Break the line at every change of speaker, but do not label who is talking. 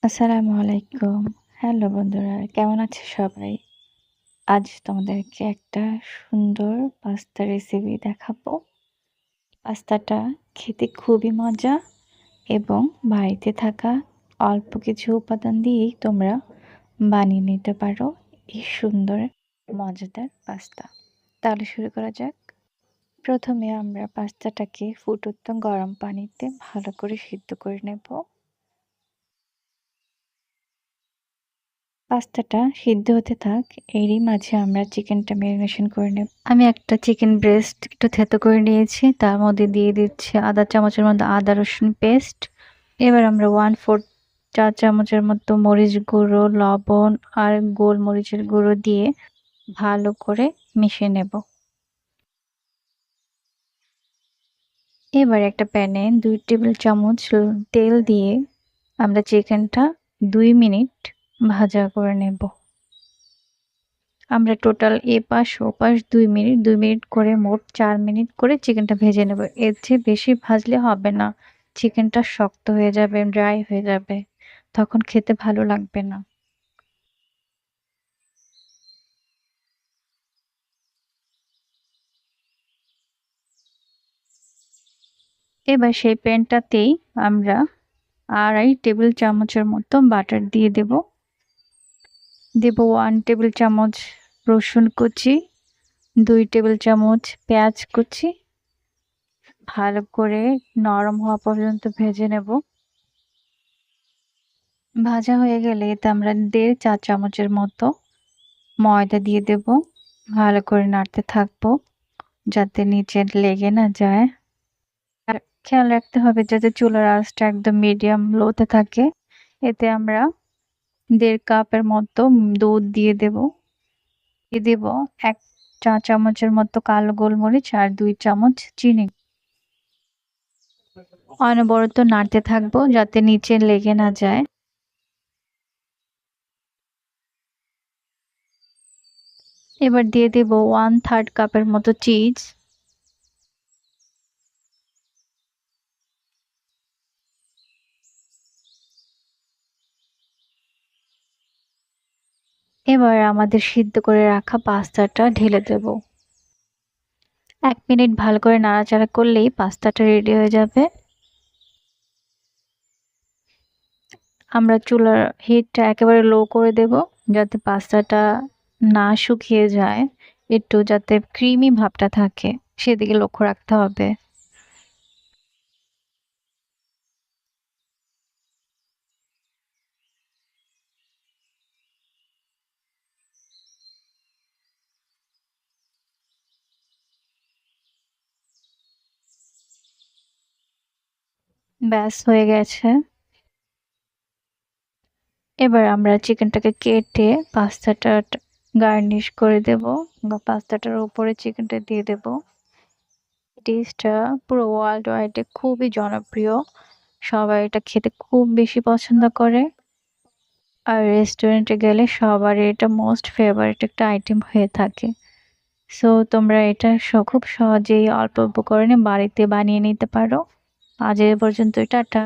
আসসালামু আলাইকুম। হ্যালো বন্ধুরা, কেমন আছে সবাই? আজ তোমাদেরকে একটা সুন্দর পাস্তা রেসিপি দেখাবো। পাস্তাটা খেতে খুবই মজা এবং বাড়িতে থাকা অল্প কিছু উপাদান দিয়েই তোমরা বানিয়ে নিতে পারো এই সুন্দর মজাদার পাস্তা। তাহলে শুরু করা যাক। প্রথমে আমরা পাস্তাটাকে ফুটন্ত গরম পানিতে ভালো করে সিদ্ধ করে নেব। পাস্তাটা সিদ্ধ হতে থাক, এরই মাঝে আমরা চিকেনটা ম্যারিনেশন করে নেব। আমি একটা চিকেন ব্রেস্ট একটু থেতো করে নিয়েছি, তার মধ্যে দিয়ে দিচ্ছি আধা চামচের মধ্যে আদা রসুন পেস্ট। এবার আমরা 1/4 চা চামচের মতো মরিচ গুঁড়ো, লবণ আর গোলমরিচের গুঁড়ো দিয়ে ভালো করে মিশিয়ে নেব। এবার একটা প্যানে 2 টেবিল চামচ তেল দিয়ে আমরা চিকেনটা 2 মিনিট ভাজা করে নেব। আমরা টোটাল এপাশ ওপাশ 2 মিনিট করে মোট 4 মিনিট করে চিকেনটা ভেজে নেব। এর চেয়ে বেশি ভাজলে হবে না, চিকেনটা শক্ত হয়ে যাবে, ড্রাই হয়ে যাবে, তখন খেতে ভালো লাগবে না। এবার সেই প্যানটাতেই আমরা 2.5 টেবিল চামচের মতো বাটার দিয়ে দেব। 1 টেবিল চামচ রসুন কুচি, 2 টেবিল চামচ পেঁয়াজ কুচি। ভালো করে নরম হওয়া পর্যন্ত ভেজে নেব। ভাজা হয়ে গেলে এতে আমরা 1.5 চা চামচের মতো ময়দা দিয়ে দেব। ভালো করে নাড়তে থাকবো যাতে নিচে লেগে না যায়। আর খেয়াল রাখতে হবে যাতে চুলার আঁচটা একদম মিডিয়াম লোতে থাকে। এতে আমরা 1.5 কাপের মতো দুধ দিয়ে দেব। 1 চা চামচের মতো কালো গোলমরিচ আর 2 চামচ চিনি। অনবরত নাড়তে থাকবো যাতে নিচে লেগে না যায়। এবার দিয়ে দেব 1/3 কাপের মতো চিজ। এবার আমাদের সিদ্ধ করে রাখা পাস্তাটা ঢেলে দেব। 1 মিনিট ভালো করে নাড়াচাড়া করলেই পাস্তাটা রেডি হয়ে যাবে। আমরা চুলার হিটটা একেবারে লো করে দেব যাতে পাস্তাটা না শুকিয়ে যায়, একটু যাতে ক্রিমি ভাবটা থাকে সেদিকে লক্ষ্য রাখতে হবে। ব্যাস হয়ে গেছে। এবার আমরা চিকেনটাকে কেটে পাস্তাটা গার্নিশ করে দেব বা পাস্তাটার উপরে চিকেনটা দিয়ে দেব। ডিশটা পুরো ওয়ার্ল্ড ওয়াইডে খুবই জনপ্রিয়, সবাই এটা খেতে খুব বেশি পছন্দ করে। আর রেস্টুরেন্টে গেলে সবারই এটা মোস্ট ফেভারিট একটা আইটেম হয়ে থাকে। সো তোমরা এটা খুব সহজেই অল্প উপকরণে বাড়িতে বানিয়ে নিতে পারো। আজ এ পর্যন্ত, টাটা।